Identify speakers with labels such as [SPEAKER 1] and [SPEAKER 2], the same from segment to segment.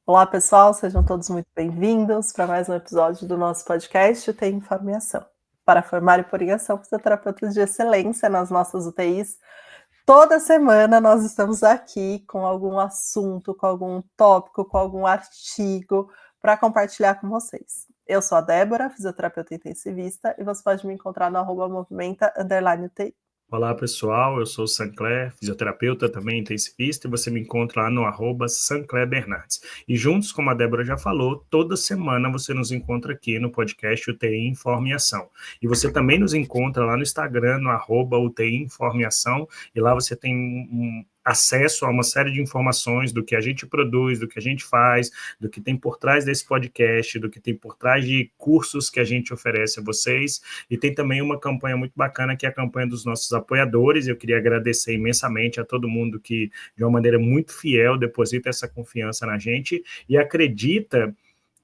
[SPEAKER 1] Olá, pessoal, sejam todos muito bem-vindos para mais um episódio do nosso podcast UTI Informação. Para formar e por ligação, fisioterapeutas de excelência nas nossas UTIs. Toda semana nós estamos aqui com algum assunto, com algum tópico, com algum artigo para compartilhar com vocês. Eu sou a Débora, fisioterapeuta intensivista, e você pode me encontrar no @movimenta_UTI.
[SPEAKER 2] Olá pessoal, eu sou o Sancler, fisioterapeuta também intensivista, e você me encontra lá no @SanclerBernardes. E juntos, como a Débora já falou, toda semana você nos encontra aqui no podcast UTI Informa e Ação. E você também nos encontra lá no Instagram, no @UTI Informa e Ação, e lá você tem acesso a uma série de informações do que a gente produz, do que a gente faz, do que tem por trás desse podcast, do que tem por trás de cursos que a gente oferece a vocês. E tem também uma campanha muito bacana, que é a campanha dos nossos apoiadores. Eu queria agradecer imensamente a todo mundo que, de uma maneira muito fiel, deposita essa confiança na gente e acredita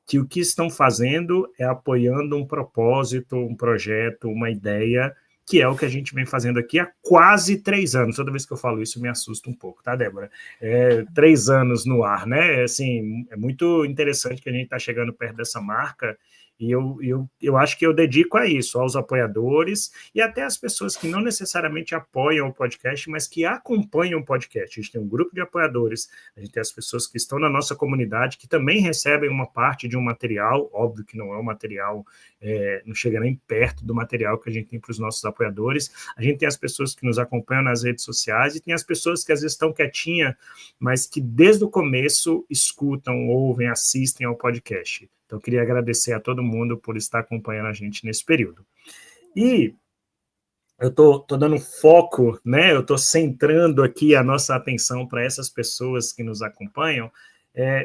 [SPEAKER 2] que o que estão fazendo é apoiando um propósito, um projeto, uma ideia, que é o que a gente vem fazendo aqui há quase 3 anos. Toda vez que eu falo isso, me assusta um pouco, tá, Débora? 3 anos no ar, né? Assim, é muito interessante que a gente está chegando perto dessa marca, e eu acho que eu dedico a isso, aos apoiadores e até às pessoas que não necessariamente apoiam o podcast, mas que acompanham o podcast. A gente tem um grupo de apoiadores, a gente tem as pessoas que estão na nossa comunidade, que também recebem uma parte de um material, óbvio que não é um material, não chega nem perto do material que a gente tem para os nossos apoiadores. A gente tem as pessoas que nos acompanham nas redes sociais e tem as pessoas que às vezes estão quietinhas, mas que desde o começo escutam, ouvem, assistem ao podcast. Então, eu queria agradecer a todo mundo por estar acompanhando a gente nesse período. E eu estou dando foco, né? Eu estou centrando aqui a nossa atenção para essas pessoas que nos acompanham.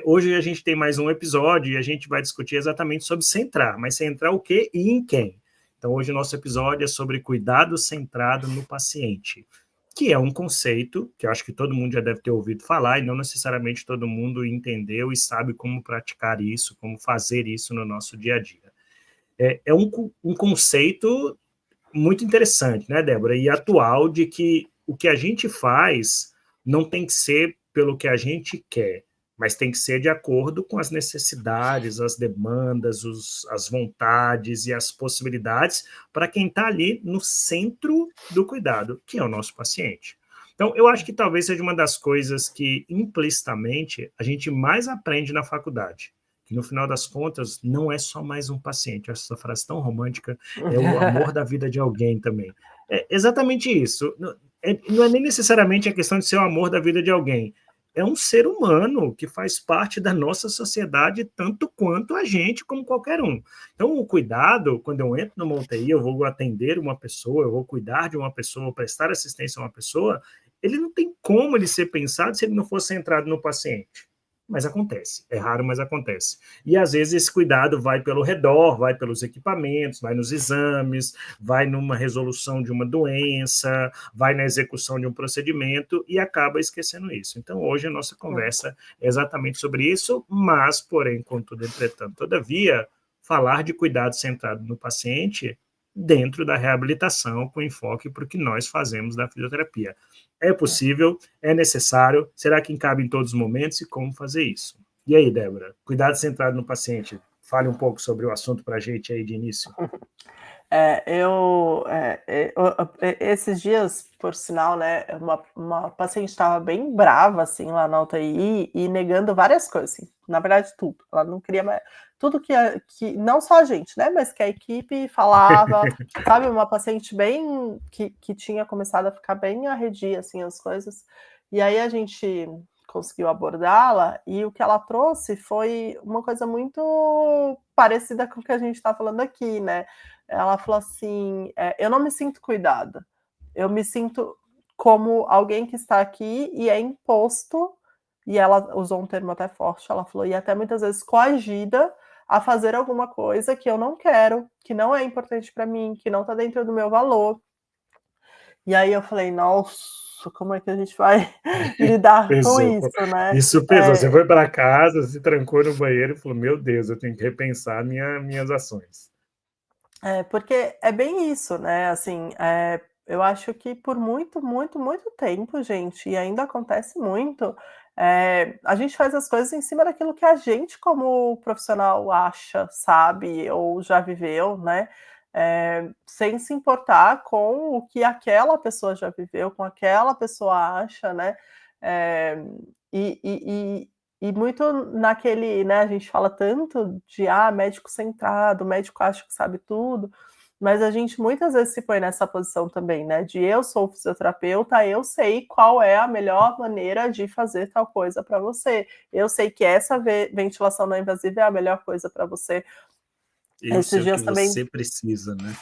[SPEAKER 2] Hoje a gente tem mais um episódio e a gente vai discutir exatamente sobre centrar, mas centrar o quê e em quem? Então, hoje o nosso episódio é sobre cuidado centrado no paciente, que é um conceito que eu acho que todo mundo já deve ter ouvido falar e não necessariamente todo mundo entendeu e sabe como praticar isso, como fazer isso no nosso dia a dia. É um conceito muito interessante, né, Débora, e atual, de que o que a gente faz não tem que ser pelo que a gente quer, mas tem que ser de acordo com as necessidades, as demandas, as vontades e as possibilidades para quem está ali no centro do cuidado, que é o nosso paciente. Então, eu acho que talvez seja uma das coisas que, implicitamente, a gente mais aprende na faculdade, que no final das contas não é só mais um paciente. Essa frase tão romântica, é o amor da vida de alguém também. É exatamente isso. Não é nem necessariamente a questão de ser o amor da vida de alguém. É um ser humano que faz parte da nossa sociedade tanto quanto a gente, como qualquer um. Então, o cuidado, quando eu entro numa UTI, eu vou atender uma pessoa, eu vou cuidar de uma pessoa, prestar assistência a uma pessoa, ele não tem como ele ser pensado se ele não for centrado no paciente. Mas acontece, é raro, mas acontece. E às vezes esse cuidado vai pelo redor, vai pelos equipamentos, vai nos exames, vai numa resolução de uma doença, vai na execução de um procedimento e acaba esquecendo isso. Então hoje a nossa conversa é exatamente sobre isso, mas, porém, contudo, entretanto, todavia, falar de cuidado centrado no paciente dentro da reabilitação, com enfoque para o que nós fazemos da fisioterapia. É possível, é necessário, será que cabe em todos os momentos e como fazer isso? E aí, Débora, cuidado centrado no paciente, fale um pouco sobre o assunto para a gente aí de início.
[SPEAKER 1] Esses dias, por sinal, né, uma paciente estava bem brava, assim, lá na UTI e negando várias coisas, assim, na verdade tudo, ela não queria mais, tudo que não só a gente, né, mas que a equipe falava, sabe, uma paciente bem, que tinha começado a ficar bem arredia, assim, as coisas, e aí a gente conseguiu abordá-la, e o que ela trouxe foi uma coisa muito parecida com o que a gente está falando aqui, né. Ela falou assim: eu não me sinto cuidada, eu me sinto como alguém que está aqui e é imposto, e ela usou um termo até forte, ela falou, e até muitas vezes coagida a fazer alguma coisa que eu não quero, que não é importante para mim, que não está dentro do meu valor. E aí eu falei: "Nossa, como é que a gente vai lidar com
[SPEAKER 2] Pesou,
[SPEAKER 1] isso, né?"
[SPEAKER 2] isso pesou. Você foi para casa, se trancou no banheiro e falou: Meu Deus, eu tenho que repensar minhas ações.
[SPEAKER 1] Porque é bem isso, né, assim, eu acho que por muito, muito, muito tempo, gente, e ainda acontece muito, A gente faz as coisas em cima daquilo que a gente, como profissional, acha, sabe, ou já viveu, né? Sem se importar com o que aquela pessoa já viveu, com aquela pessoa acha, né? É, e, e, e muito naquele, né? A gente fala tanto de médico centrado, médico acha que sabe tudo. Mas a gente muitas vezes se põe nessa posição também, né? De eu sou fisioterapeuta, eu sei qual é a melhor maneira de fazer tal coisa para você. Eu sei que essa ventilação não invasiva é a melhor coisa para você.
[SPEAKER 2] Eu
[SPEAKER 1] Esses
[SPEAKER 2] sei o que
[SPEAKER 1] dias também,
[SPEAKER 2] você precisa, né?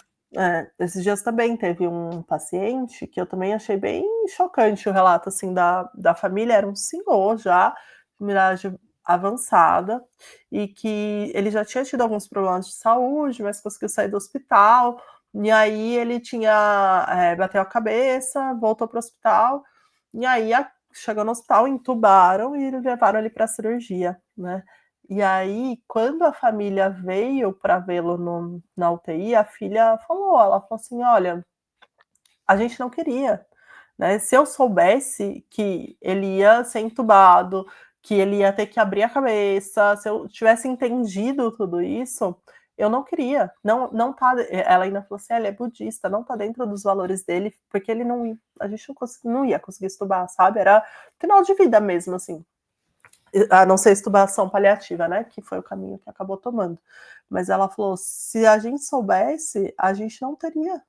[SPEAKER 1] esses dias também teve um paciente que eu também achei bem chocante o relato assim da família. Era um senhor já, de idade avançada, e que ele já tinha tido alguns problemas de saúde, mas conseguiu sair do hospital. E aí ele bateu a cabeça, voltou para o hospital, e aí chegou no hospital, entubaram e levaram ele para cirurgia, né? E aí, quando a família veio para vê-lo na UTI, a filha ela falou assim: olha, a gente não queria, né? Se eu soubesse que ele ia ser entubado, que ele ia ter que abrir a cabeça, se eu tivesse entendido tudo isso, eu não queria. Não, não tá. Ela ainda falou assim: ele é budista, não tá dentro dos valores dele, porque ele não, a gente não ia conseguir estubar, sabe? Era final de vida mesmo, assim. A não ser extubação paliativa, né? Que foi o caminho que acabou tomando. Mas ela falou: se a gente soubesse, a gente não teria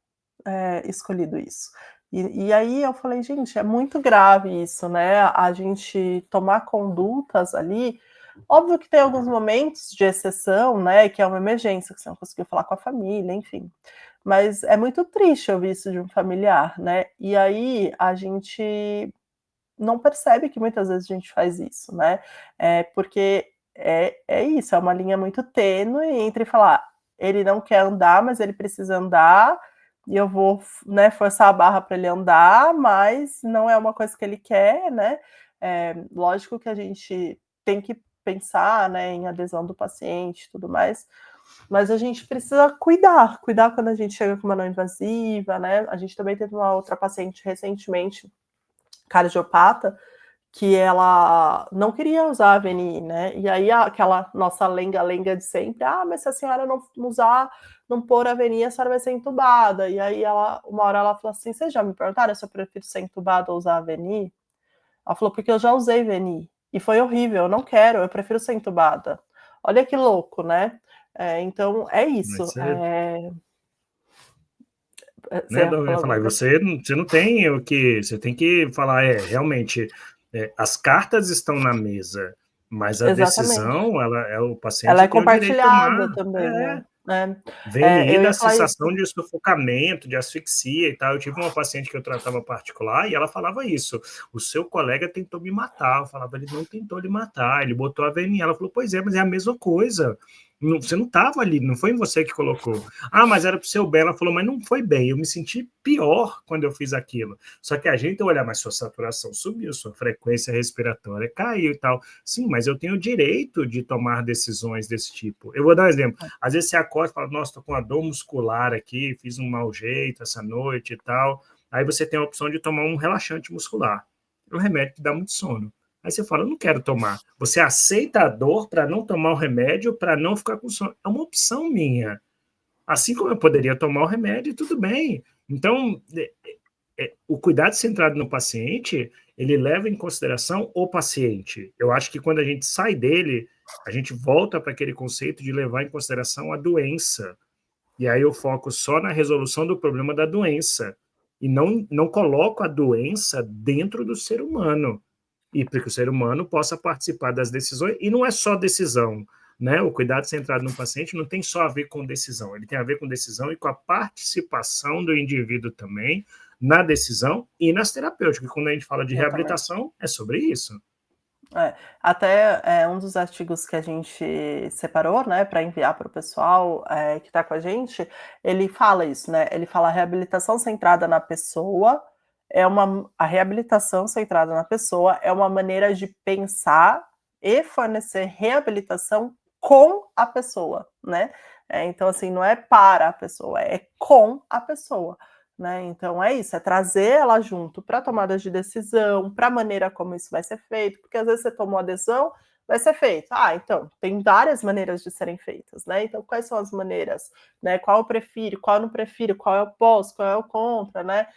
[SPEAKER 1] escolhido isso. E aí eu falei, gente, é muito grave isso, né? A gente tomar condutas ali. Óbvio que tem alguns momentos de exceção, né? Que é uma emergência, que você não conseguiu falar com a família, enfim. Mas é muito triste ouvir isso de um familiar, né? E aí a gente não percebe que muitas vezes a gente faz isso, né? Porque é isso, é uma linha muito tênue entre falar, ele não quer andar, mas ele precisa andar, e eu vou, né, forçar a barra para ele andar, mas não é uma coisa que ele quer, né? Lógico que a gente tem que pensar, né, em adesão do paciente e tudo mais, mas a gente precisa cuidar quando a gente chega com uma não invasiva, né? A gente também teve uma outra paciente recentemente, cardiopata, que ela não queria usar a VNI, né? E aí aquela nossa lenga-lenga de sempre, mas se a senhora não usar, não pôr a VNI, a senhora vai ser entubada. E aí uma hora ela falou assim: vocês já me perguntaram se eu prefiro ser entubada ou usar a VNI? Ela falou, porque eu já usei VNI e foi horrível, eu não quero, eu prefiro ser entubada. Olha que louco, né? Então é isso.
[SPEAKER 2] Mas você,
[SPEAKER 1] Você
[SPEAKER 2] né,
[SPEAKER 1] ia
[SPEAKER 2] eu ia
[SPEAKER 1] falar
[SPEAKER 2] falar,
[SPEAKER 1] alguma
[SPEAKER 2] e
[SPEAKER 1] coisa?
[SPEAKER 2] você não tem o que, você tem que falar, realmente, as cartas estão na mesa, mas a
[SPEAKER 1] Exatamente.
[SPEAKER 2] decisão, o
[SPEAKER 1] Ela
[SPEAKER 2] paciente
[SPEAKER 1] é
[SPEAKER 2] tem o direito de tomar.
[SPEAKER 1] compartilhada também,
[SPEAKER 2] É,
[SPEAKER 1] eu
[SPEAKER 2] VNI dá
[SPEAKER 1] ia falar isso.
[SPEAKER 2] sensação de sufocamento, de asfixia e tal. Eu tive uma paciente que eu tratava particular e ela falava isso. O seu colega tentou me matar. Eu falava, ele não tentou lhe matar, ele botou a VNI. Ela falou, pois é, mas é a mesma coisa. Você não estava ali, não foi você que colocou. Mas era pro seu bem. Ela falou, mas não foi bem. Eu me senti pior quando eu fiz aquilo. Só que a gente olha, mas sua saturação subiu, sua frequência respiratória caiu e tal. Sim, mas eu tenho o direito de tomar decisões desse tipo. Eu vou dar um exemplo. Às vezes você acorda e fala, nossa, tô com uma dor muscular aqui, fiz um mau jeito essa noite e tal. Aí você tem a opção de tomar um relaxante muscular. O remédio que dá muito sono. Aí você fala, eu não quero tomar. Você aceita a dor para não tomar o remédio, para não ficar com sono. É uma opção minha. Assim como eu poderia tomar o remédio, tudo bem. Então, o cuidado centrado no paciente, ele leva em consideração o paciente. Eu acho que quando a gente sai dele, a gente volta para aquele conceito de levar em consideração a doença. E aí eu foco só na resolução do problema da doença. E não coloco a doença dentro do ser humano. E para que o ser humano possa participar das decisões. E não é só decisão. Né? O cuidado centrado no paciente não tem só a ver com decisão, ele tem a ver com decisão e com a participação do indivíduo também na decisão e nas terapêuticas. Quando a gente fala de
[SPEAKER 1] Exatamente.
[SPEAKER 2] reabilitação, é sobre isso.
[SPEAKER 1] Até um dos artigos que a gente separou, né, para enviar para o pessoal que está com a gente, ele fala isso, né? Ele fala reabilitação centrada na pessoa a reabilitação centrada na pessoa é uma maneira de pensar e fornecer reabilitação com a pessoa, né? Então, assim, não é para a pessoa, é com a pessoa. né? Então é isso, é trazer ela junto para tomada de decisão, para a maneira como isso vai ser feito, porque às vezes você tomou a decisão, vai ser feito. Ah, então, tem várias maneiras de serem feitas, né? Então, quais são as maneiras, né? Qual eu prefiro, qual eu não prefiro, qual é o pós, qual é o contra, né?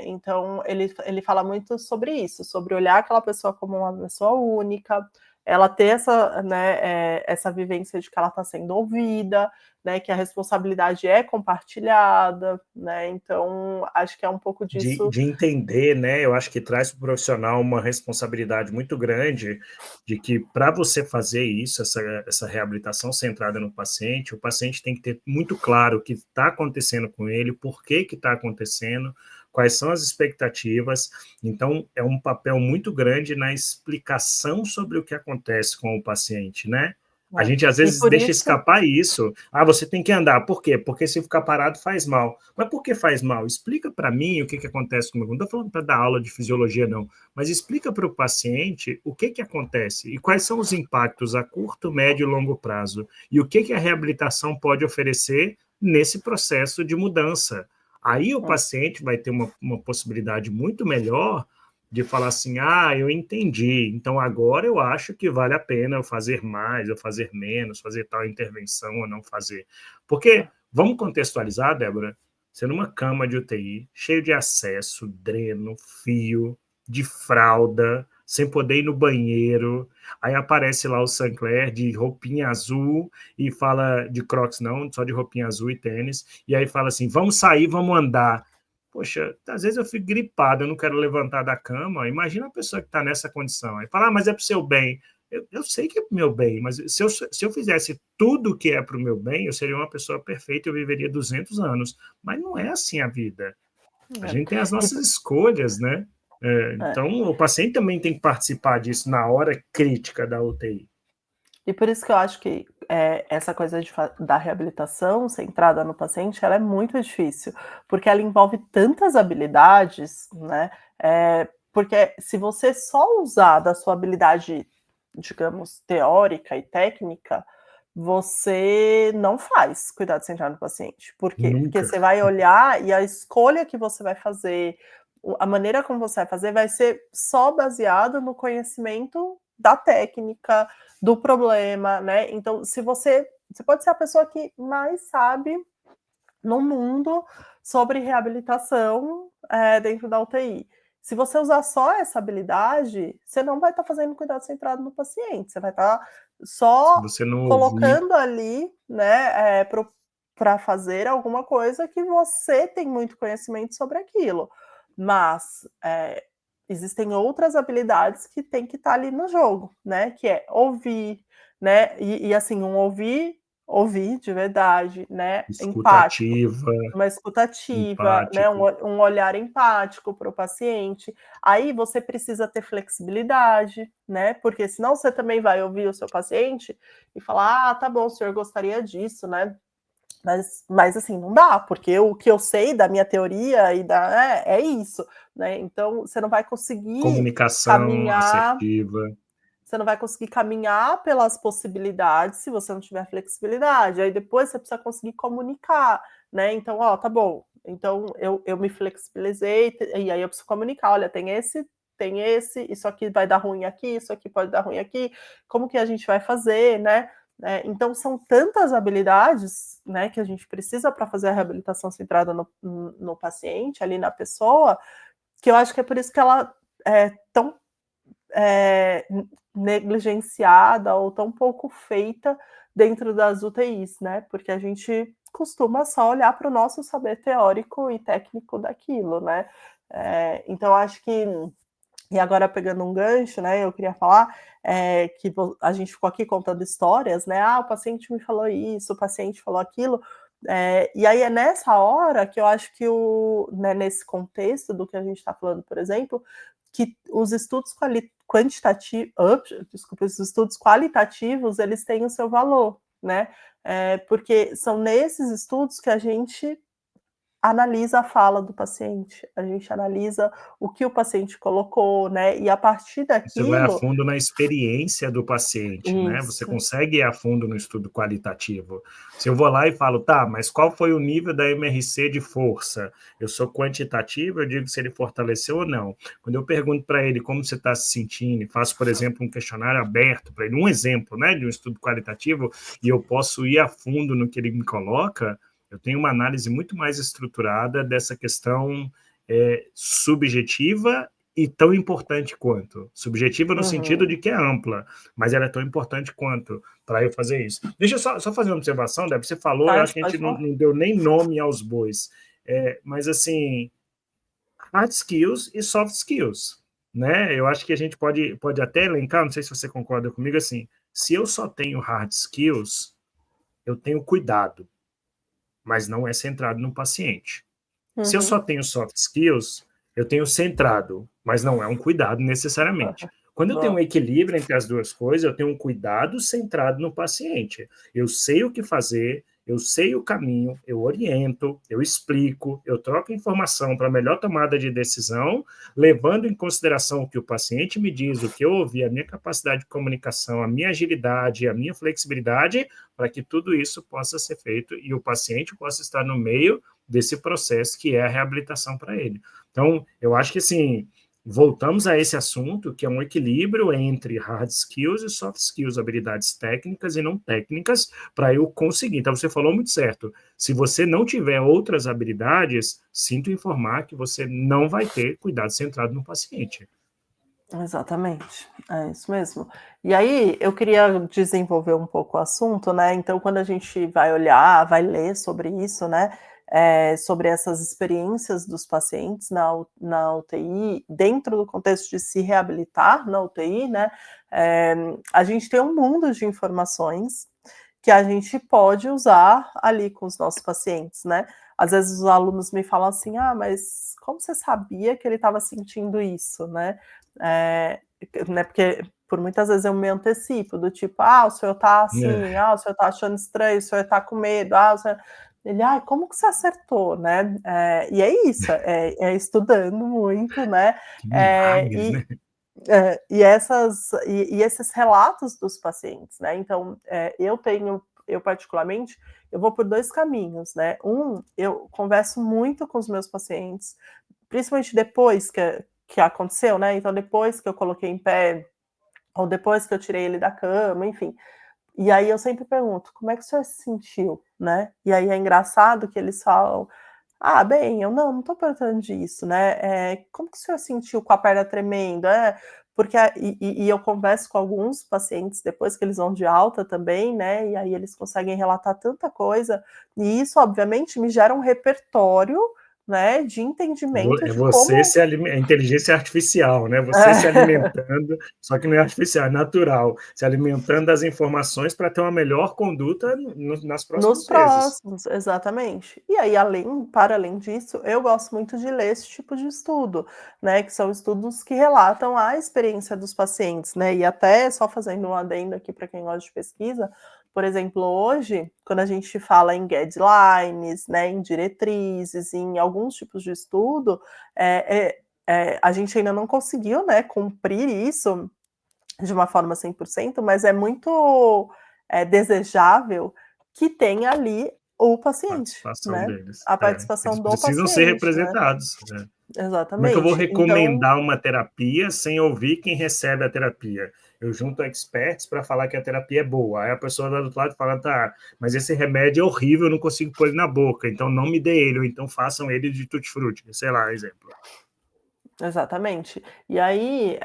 [SPEAKER 1] Então, ele fala muito sobre isso, sobre olhar aquela pessoa como uma pessoa única, ela ter essa, né, essa vivência de que ela está sendo ouvida, né, que a responsabilidade é compartilhada, né? Então, acho que é um pouco disso.
[SPEAKER 2] De entender, né? Eu acho que traz para o profissional uma responsabilidade muito grande de que para você fazer isso, essa reabilitação centrada no paciente, o paciente tem que ter muito claro o que está acontecendo com ele, por que está acontecendo, quais são as expectativas. Então, é um papel muito grande na explicação sobre o que acontece com o paciente, né? A
[SPEAKER 1] Né?
[SPEAKER 2] gente às
[SPEAKER 1] E
[SPEAKER 2] vezes
[SPEAKER 1] por
[SPEAKER 2] deixa
[SPEAKER 1] isso,
[SPEAKER 2] escapar isso. Ah, você tem que andar. Por quê? Porque se ficar parado faz mal. Mas por que faz mal? Explica para mim o que acontece comigo. Não estou falando para dar aula de fisiologia, não. Mas explica para o paciente o que acontece e quais são os impactos a curto, médio e longo prazo. E o que a reabilitação pode oferecer nesse processo de mudança. Aí o paciente vai ter uma possibilidade muito melhor de falar assim, ah, eu entendi, então agora eu acho que vale a pena eu fazer mais, eu fazer menos, fazer tal intervenção ou não fazer. Porque, vamos contextualizar, Débora, você numa cama de UTI, cheio de acesso, dreno, fio, de fralda, sem poder ir no banheiro, aí aparece lá o Sancler de roupinha azul e fala de Crocs não, só de roupinha azul e tênis, e aí fala assim, vamos sair, vamos andar. Poxa, às vezes eu fico gripado, eu não quero levantar da cama. Imagina a pessoa que está nessa condição. Aí fala, ah, mas é para o seu bem. Eu sei que é para o meu bem, mas se eu fizesse tudo que é para o meu bem, eu seria uma pessoa perfeita, eu viveria 200 anos. Mas não é assim a vida. A
[SPEAKER 1] é,
[SPEAKER 2] gente tem as
[SPEAKER 1] e,
[SPEAKER 2] nossas escolhas, né?
[SPEAKER 1] é,
[SPEAKER 2] Então, o paciente também tem que participar disso na hora crítica da UTI.
[SPEAKER 1] e por isso que eu acho que essa coisa da reabilitação centrada no paciente, ela é muito difícil, porque ela envolve tantas habilidades, né? Porque se você só usar da sua habilidade, digamos, teórica e técnica, você não faz cuidado centrado no paciente. Por quê? Porque
[SPEAKER 2] Nunca.
[SPEAKER 1] você vai olhar e a escolha que você vai fazer, a maneira como você vai fazer, vai ser só baseada no conhecimento da técnica, do problema, né? Então, se você pode ser a pessoa que mais sabe no mundo sobre reabilitação dentro da UTI. Se você usar só essa habilidade, você não vai estar fazendo cuidado centrado no paciente, você vai estar
[SPEAKER 2] Se
[SPEAKER 1] só
[SPEAKER 2] você não ouvir,
[SPEAKER 1] colocando ali, né, para fazer alguma coisa que você tem muito conhecimento sobre aquilo. Mas existem outras habilidades que tem que estar ali no jogo, né? Que é ouvir, né? E assim, ouvir de verdade, né? Empático,
[SPEAKER 2] escutativa,
[SPEAKER 1] uma escutativa, né?
[SPEAKER 2] empático,
[SPEAKER 1] Um olhar empático para o paciente. Aí você precisa ter flexibilidade, né? Porque senão você também vai ouvir o seu paciente e falar: ah, tá bom, o senhor gostaria disso, né? Mas assim, não dá, porque o que eu sei da minha teoria e é isso, né? Então você não vai conseguir
[SPEAKER 2] comunicação
[SPEAKER 1] caminhar,
[SPEAKER 2] assertiva.
[SPEAKER 1] você não vai conseguir caminhar pelas possibilidades se você não tiver flexibilidade. Aí depois você precisa conseguir comunicar, né? Então, ó, tá bom. Então eu me flexibilizei, e aí eu preciso comunicar, olha, tem esse, isso aqui vai dar ruim aqui, isso aqui pode dar ruim aqui, como que a gente vai fazer, né? Então são tantas habilidades, né, que a gente precisa para fazer a reabilitação centrada no paciente, ali na pessoa, que eu acho que é por isso que ela é tão é, negligenciada ou tão pouco feita dentro das UTIs, né? Porque a gente costuma só olhar para o nosso saber teórico e técnico daquilo, né? Então, acho que. E agora, pegando um gancho, né? Eu queria falar que a gente ficou aqui contando histórias, né? Ah, o paciente me falou isso, o paciente falou aquilo. E aí é nessa hora que eu acho que né, nesse contexto do que a gente está falando, por exemplo, que os estudos quantitativos, desculpa, os estudos qualitativos, eles têm o seu valor, né? Porque são nesses estudos que a gente analisa a fala do paciente, a gente analisa o que o paciente colocou, né, e a partir
[SPEAKER 2] Você vai a
[SPEAKER 1] daquilo
[SPEAKER 2] fundo na experiência do paciente, né? Você
[SPEAKER 1] isso.
[SPEAKER 2] consegue ir a fundo no estudo qualitativo. Se eu vou lá e falo, tá, mas qual foi o nível da MRC de força? Eu sou quantitativo, eu digo se ele fortaleceu ou não. Quando eu pergunto para ele como você está se sentindo, e faço, por exemplo, um questionário aberto para ele, um exemplo, né, de um estudo qualitativo, e eu posso ir a fundo no que ele me coloca, eu tenho uma análise muito mais estruturada dessa questão subjetiva e tão importante quanto. Subjetiva no sentido
[SPEAKER 1] Uhum.
[SPEAKER 2] de que é ampla, mas ela é tão importante quanto para eu fazer isso. Deixa eu só fazer uma observação, Débora. Você falou, eu acho que a
[SPEAKER 1] Pode
[SPEAKER 2] gente
[SPEAKER 1] falar.
[SPEAKER 2] não deu nem nome aos bois, mas assim, hard skills e soft skills, né? Eu acho que a gente pode até elencar, não sei se você concorda comigo, assim, se eu só tenho hard skills, eu tenho cuidado, mas não é centrado no paciente. Se eu só
[SPEAKER 1] Uhum.
[SPEAKER 2] tenho soft skills, eu tenho centrado, mas não é um cuidado necessariamente. Quando eu tenho um
[SPEAKER 1] Boa.
[SPEAKER 2] equilíbrio entre as duas coisas, eu tenho um cuidado centrado no paciente. Eu sei o que fazer, eu sei o caminho, eu oriento, eu explico, eu troco informação para melhor tomada de decisão, levando em consideração o que o paciente me diz, o que eu ouvi, a minha capacidade de comunicação, a minha agilidade, a minha flexibilidade, para que tudo isso possa ser feito e o paciente possa estar no meio desse processo que é a reabilitação para ele. Então, eu acho que, assim, voltamos a esse assunto, que é um equilíbrio entre hard skills e soft skills, habilidades técnicas e não técnicas, para eu conseguir. Então, você falou muito certo. Se você não tiver outras habilidades, sinto informar que você não vai ter cuidado centrado no paciente.
[SPEAKER 1] Exatamente, é isso mesmo. E aí, eu queria desenvolver um pouco o assunto, né, então quando a gente vai olhar, vai ler sobre isso, né, sobre essas experiências dos pacientes na UTI, dentro do contexto de se reabilitar na UTI, né, a gente tem um mundo de informações que a gente pode usar ali com os nossos pacientes, né. Às vezes os alunos me falam assim: "Ah, mas como você sabia que ele estava sentindo isso?", né. Eh, né, porque por muitas vezes eu me antecipo, do tipo: "Ah, o senhor tá assim,
[SPEAKER 2] É,
[SPEAKER 1] ah, o senhor tá achando estranho, o senhor tá com medo, ah, o senhor" ele: "Ai, como que você acertou?", né. E é isso, é estudando muito, né,
[SPEAKER 2] que
[SPEAKER 1] eh,
[SPEAKER 2] milagre,
[SPEAKER 1] e
[SPEAKER 2] né?
[SPEAKER 1] e esses relatos dos pacientes, né, então, eu particularmente, eu vou por 2 caminhos, né, eu converso muito com os meus pacientes, principalmente depois que aconteceu, né, então depois que eu coloquei em pé, ou depois que eu tirei ele da cama, enfim. E aí eu sempre pergunto: "Como é que o senhor se sentiu?", né, e aí é engraçado que eles falam: "Ah, bem", eu: "Não, não estou perguntando disso, né, como que o senhor sentiu com a perna tremendo?". Porque e eu converso com alguns pacientes depois que eles vão de alta também, né, e aí eles conseguem relatar tanta coisa, e isso obviamente me gera um repertório, né, de entendimento
[SPEAKER 2] É
[SPEAKER 1] de
[SPEAKER 2] você
[SPEAKER 1] como
[SPEAKER 2] se alimen a inteligência artificial, né, você se
[SPEAKER 1] é.
[SPEAKER 2] alimentando, só que não é artificial, é natural, se alimentando das informações para ter uma melhor conduta no nas
[SPEAKER 1] Nos
[SPEAKER 2] próximas vezes.
[SPEAKER 1] próximos, exatamente. E aí para além disso, eu gosto muito de ler esse tipo de estudo, né, que são estudos que relatam a experiência dos pacientes, né, e até só fazendo um adendo aqui para quem gosta de pesquisa, por exemplo, hoje, quando a gente fala em guidelines, né, em diretrizes, em alguns tipos de estudo, a gente ainda não conseguiu, né, cumprir isso de uma forma 100%, mas é muito, desejável que tenha ali o paciente,
[SPEAKER 2] Participação
[SPEAKER 1] né,
[SPEAKER 2] deles.
[SPEAKER 1] a
[SPEAKER 2] Eles
[SPEAKER 1] participação do
[SPEAKER 2] precisam ser
[SPEAKER 1] paciente, né.
[SPEAKER 2] representados, né. Como é que eu vou
[SPEAKER 1] Exatamente. Então
[SPEAKER 2] recomendar uma terapia sem ouvir quem recebe a terapia? Eu junto experts para falar que a terapia é boa. Aí a pessoa lá do outro lado fala, tá, mas esse remédio é horrível, eu não consigo pôr ele na boca, então não me dê ele, ou então façam ele de tutti-frutti, sei lá, exemplo.
[SPEAKER 1] exatamente. E aí,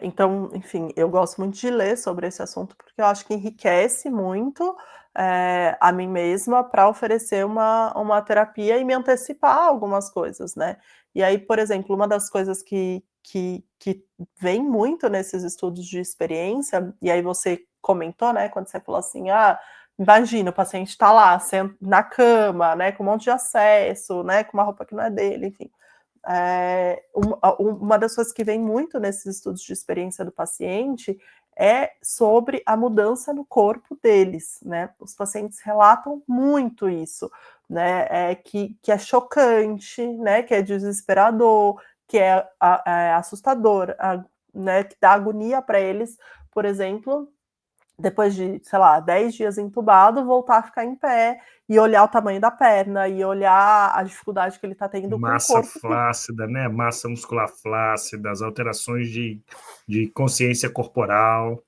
[SPEAKER 1] então, enfim, eu gosto muito de ler sobre esse assunto, porque eu acho que enriquece muito, a mim mesma para oferecer uma terapia e me antecipar a algumas coisas, né. E aí, por exemplo, uma das coisas que vem muito nesses estudos de experiência, e aí você comentou, né, quando você falou assim: "Ah, imagina, o paciente está lá, na cama, né, com um monte de acesso, né, com uma roupa que não é dele", enfim. Uma das coisas que vem muito nesses estudos de experiência do paciente é sobre a mudança no corpo deles, né? Os pacientes relatam muito isso, né? Que é chocante, né? Que é desesperador, que é assustador, né? Que dá agonia para eles, por exemplo, depois de, sei lá, 10 dias entubado, voltar a ficar em pé e olhar o tamanho da perna e olhar a dificuldade que ele está tendo com o
[SPEAKER 2] Massa
[SPEAKER 1] corpo.
[SPEAKER 2] flácida, né? Massa muscular flácida, as alterações de consciência corporal.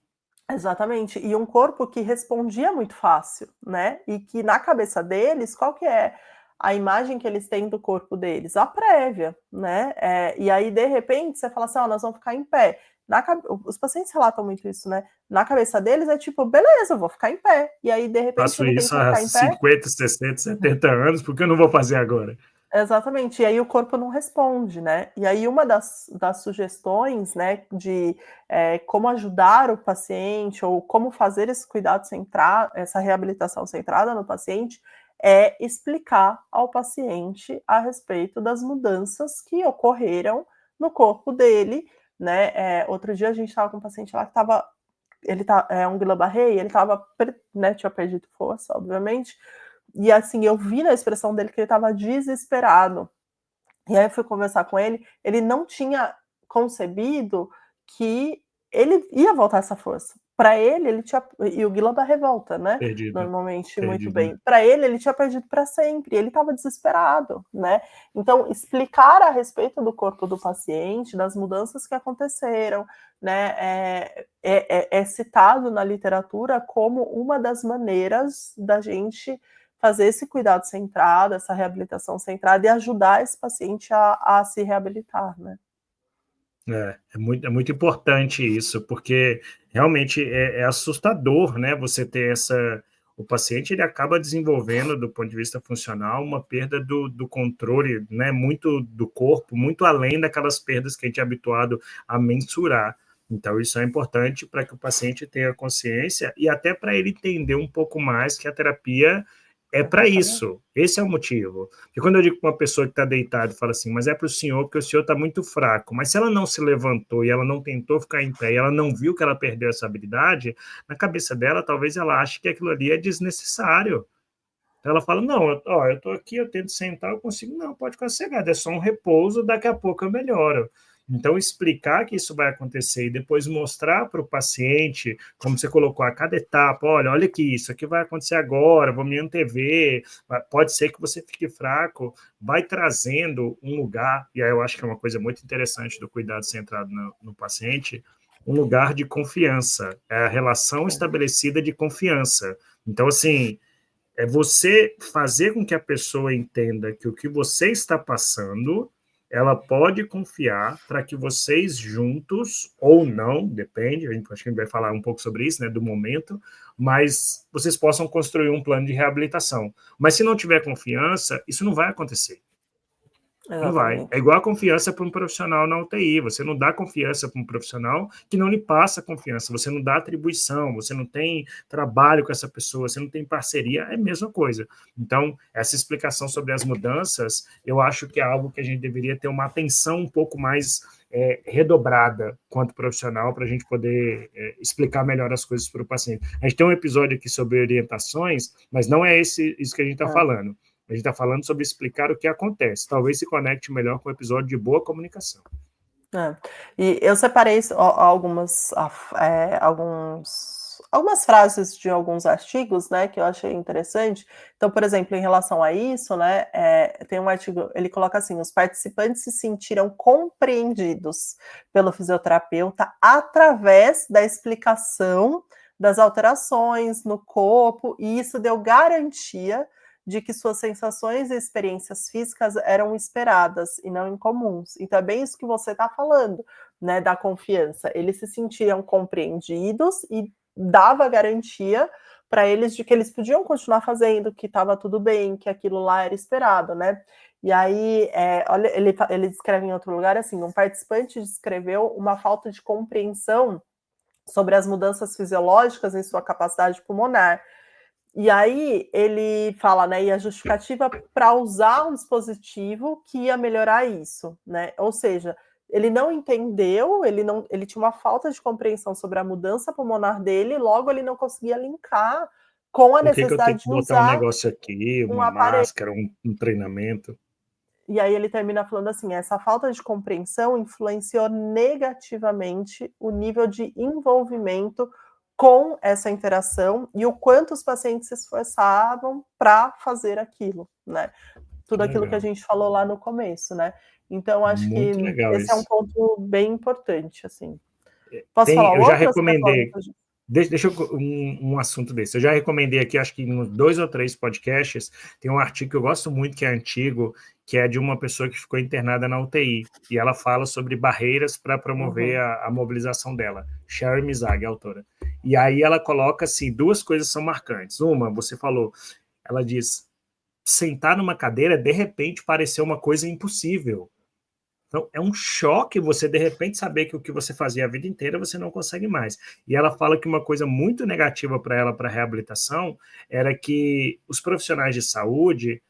[SPEAKER 1] Exatamente, e um corpo que respondia muito fácil, né? E que na cabeça deles, qual que é a imagem que eles têm do corpo deles? A prévia, né? E aí, de repente, você fala assim, nós vamos ficar em pé. Os pacientes relatam muito isso, né? Na cabeça deles é tipo, beleza, eu vou ficar em pé. E aí, de repente,
[SPEAKER 2] Faço
[SPEAKER 1] ele
[SPEAKER 2] isso
[SPEAKER 1] tenta
[SPEAKER 2] há
[SPEAKER 1] ficar em pé.
[SPEAKER 2] 50, 60, 70 anos, por que eu não vou fazer agora?
[SPEAKER 1] Exatamente, e aí o corpo não responde, né? E aí uma das sugestões, né, de como ajudar o paciente ou como fazer esse cuidado centrado, essa reabilitação centrada no paciente, é explicar ao paciente a respeito das mudanças que ocorreram no corpo dele, né? Outro dia a gente estava com um paciente lá que estava, um Guillain-Barré, ele estava, né, tinha perdido força, obviamente, e assim, eu vi na expressão dele que ele estava desesperado. E aí eu fui conversar com ele, ele não tinha concebido que ele ia voltar essa força. Para ele tinha. E o Guillain-Barré revolta, né?
[SPEAKER 2] Perdido,
[SPEAKER 1] Normalmente, muito
[SPEAKER 2] perdido, né?
[SPEAKER 1] bem. Para ele tinha perdido para sempre. Ele estava desesperado, né? Então, explicar a respeito do corpo do paciente, das mudanças que aconteceram, né? É citado na literatura como uma das maneiras da gente fazer esse cuidado centrado, essa reabilitação centrada e ajudar esse paciente a se reabilitar, né?
[SPEAKER 2] É muito importante isso, porque realmente é assustador, né? Você ter essa. O paciente ele acaba desenvolvendo, do ponto de vista funcional, uma perda do controle, né? Muito do corpo, muito além daquelas perdas que a gente é habituado a mensurar. Então, isso é importante para que o paciente tenha consciência e até para ele entender um pouco mais que a terapia é para isso. Esse é o motivo. E quando eu digo para uma pessoa que está deitada e fala assim, mas é para o senhor, porque o senhor está muito fraco. Mas se ela não se levantou e ela não tentou ficar em pé e ela não viu que ela perdeu essa habilidade, na cabeça dela, talvez ela ache que aquilo ali é desnecessário. Então ela fala, não, eu estou aqui, eu tento sentar, eu consigo. Não, pode ficar sossegado, é só um repouso, daqui a pouco eu melhoro. Então, explicar que isso vai acontecer e depois mostrar para o paciente, como você colocou, a cada etapa, olha aqui, isso aqui vai acontecer agora, vou me antever, pode ser que você fique fraco, vai trazendo um lugar, e aí eu acho que é uma coisa muito interessante do cuidado centrado no paciente, um lugar de confiança, é a relação estabelecida de confiança. Então, assim, é você fazer com que a pessoa entenda que o que você está passando, ela pode confiar para que vocês juntos, ou não, depende, acho que a gente vai falar um pouco sobre isso, né, do momento, mas vocês possam construir um plano de reabilitação. Mas se não tiver confiança, isso não vai acontecer. Não vai. É
[SPEAKER 1] Exatamente.
[SPEAKER 2] igual a confiança para um profissional na UTI. Você não dá confiança para um profissional que não lhe passa confiança. Você não dá atribuição, você não tem trabalho com essa pessoa, você não tem parceria. É a mesma coisa. Então, essa explicação sobre as mudanças, eu acho que é algo que a gente deveria ter uma atenção um pouco mais redobrada quanto profissional para a gente poder explicar melhor as coisas para o paciente. A gente tem um episódio aqui sobre orientações, mas não é isso que a gente está falando. A gente está falando sobre explicar o que acontece. Talvez se conecte melhor com o episódio de boa comunicação.
[SPEAKER 1] E eu separei algumas frases de alguns artigos, né, que eu achei interessante. Então, por exemplo, em relação a isso, né, tem um artigo, ele coloca assim: os participantes se sentiram compreendidos pelo fisioterapeuta através da explicação das alterações no corpo, e isso deu garantia de que suas sensações e experiências físicas eram esperadas e não incomuns. Então é bem isso que você está falando, né, da confiança. Eles se sentiam compreendidos e dava garantia para eles de que eles podiam continuar fazendo, que estava tudo bem, que aquilo lá era esperado, né? E aí, olha, ele descreve em outro lugar assim: um participante descreveu uma falta de compreensão sobre as mudanças fisiológicas em sua capacidade pulmonar. E aí ele fala, né, e a justificativa para usar um dispositivo que ia melhorar isso, né? Ou seja, ele não entendeu, ele tinha uma falta de compreensão sobre a mudança pulmonar dele, logo ele não conseguia linkar com a
[SPEAKER 2] Por que eu tenho
[SPEAKER 1] necessidade
[SPEAKER 2] que
[SPEAKER 1] de
[SPEAKER 2] botar um
[SPEAKER 1] usar
[SPEAKER 2] negócio aqui,
[SPEAKER 1] um
[SPEAKER 2] uma
[SPEAKER 1] aparelho.
[SPEAKER 2] máscara, um treinamento?
[SPEAKER 1] E aí ele termina falando assim: essa falta de compreensão influenciou negativamente o nível de envolvimento com essa interação e o quanto os pacientes se esforçavam para fazer aquilo, né?
[SPEAKER 2] Que
[SPEAKER 1] Tudo aquilo que a
[SPEAKER 2] legal.
[SPEAKER 1] gente falou lá no começo, né? Então acho que
[SPEAKER 2] Muito legal
[SPEAKER 1] esse é um
[SPEAKER 2] isso.
[SPEAKER 1] ponto bem importante, assim. Posso falar
[SPEAKER 2] Eu já
[SPEAKER 1] outro ou você quer falar alguma
[SPEAKER 2] recomendei.
[SPEAKER 1] coisa?
[SPEAKER 2] Deixa eu um assunto desse. Eu já recomendei aqui, acho que em uns 2 ou 3 podcasts, tem um artigo que eu gosto muito, que é antigo, que é de uma pessoa que ficou internada na UTI. E ela fala sobre barreiras para promover
[SPEAKER 1] Uhum.
[SPEAKER 2] a mobilização dela. Sherry Mizag, a autora. E aí ela coloca assim: duas coisas são marcantes. Uma, você falou, ela diz: sentar numa cadeira, de repente, pareceu uma coisa impossível. Então, é um choque você, de repente, saber que o que você fazia a vida inteira você não consegue mais. E ela fala que uma coisa muito negativa para ela, para a reabilitação, era que os profissionais de saúde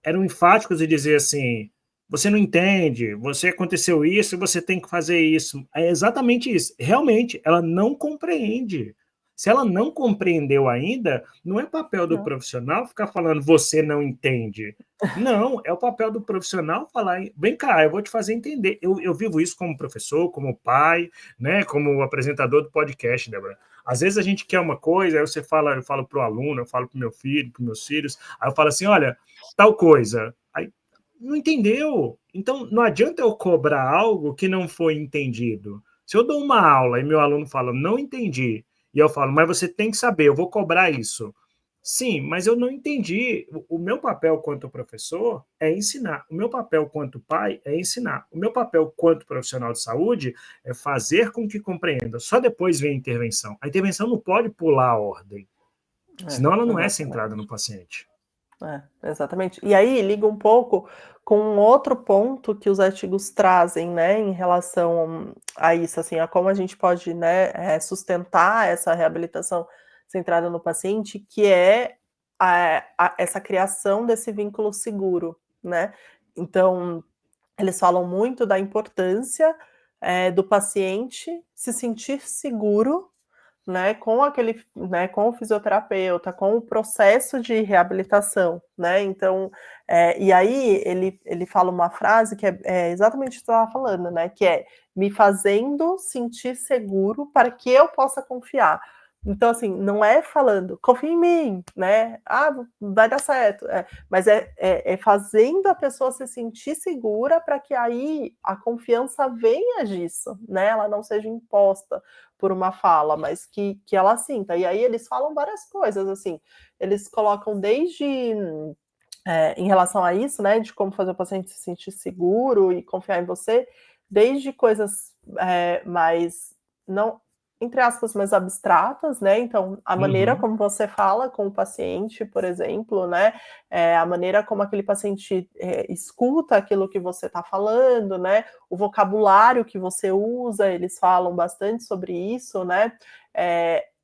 [SPEAKER 2] eram enfáticos em dizer assim: você não entende, você aconteceu isso, você tem que fazer isso. É exatamente isso. Realmente, ela não compreende. Se ela não compreendeu ainda, não é papel do
[SPEAKER 1] Não.
[SPEAKER 2] profissional ficar falando você não entende. Não, é o papel do profissional falar, vem cá, eu vou te fazer entender. Eu vivo isso como professor, como pai, né, como apresentador do podcast, Débora. Às vezes a gente quer uma coisa, aí você fala, eu falo para o aluno, eu falo para o meu filho, para os meus filhos, aí eu falo assim, olha, tal coisa. Aí não entendeu. Então não adianta eu cobrar algo que não foi entendido. Se eu dou uma aula e meu aluno fala, não entendi, e eu falo, mas você tem que saber, eu vou cobrar isso. Sim, mas eu não entendi. O meu papel quanto professor é ensinar. O meu papel quanto pai é ensinar. O meu papel quanto profissional de saúde é fazer com que compreenda. Só depois vem a intervenção. A intervenção não pode pular a ordem, senão ela não é centrada
[SPEAKER 1] Exatamente.
[SPEAKER 2] no paciente.
[SPEAKER 1] Exatamente. E aí liga um pouco com um outro ponto que os artigos trazem, né, em relação a isso, assim, a como a gente pode, né, sustentar essa reabilitação centrada no paciente, que é essa criação desse vínculo seguro, né. Então, eles falam muito da importância, do paciente se sentir seguro, né, com aquele, né, com o fisioterapeuta, com o processo de reabilitação, né, então, e aí ele fala uma frase que é exatamente o que você estava falando, né, que é: "Me fazendo sentir seguro para que eu possa confiar". Então, assim, não é falando: "Confia em mim", né, "Ah, vai dar certo", mas é fazendo a pessoa se sentir segura para que aí a confiança venha disso, né, ela não seja imposta por uma fala, mas que ela sinta. E aí eles falam várias coisas, assim, eles colocam desde, em relação a isso, né, de como fazer o paciente se sentir seguro e confiar em você, desde coisas, mais não, entre aspas, mais abstratas, né, então a maneira
[SPEAKER 2] Uhum.
[SPEAKER 1] como você fala com o paciente, por exemplo, né, a maneira como aquele paciente, escuta aquilo que você está falando, né, o vocabulário que você usa, eles falam bastante sobre isso, né,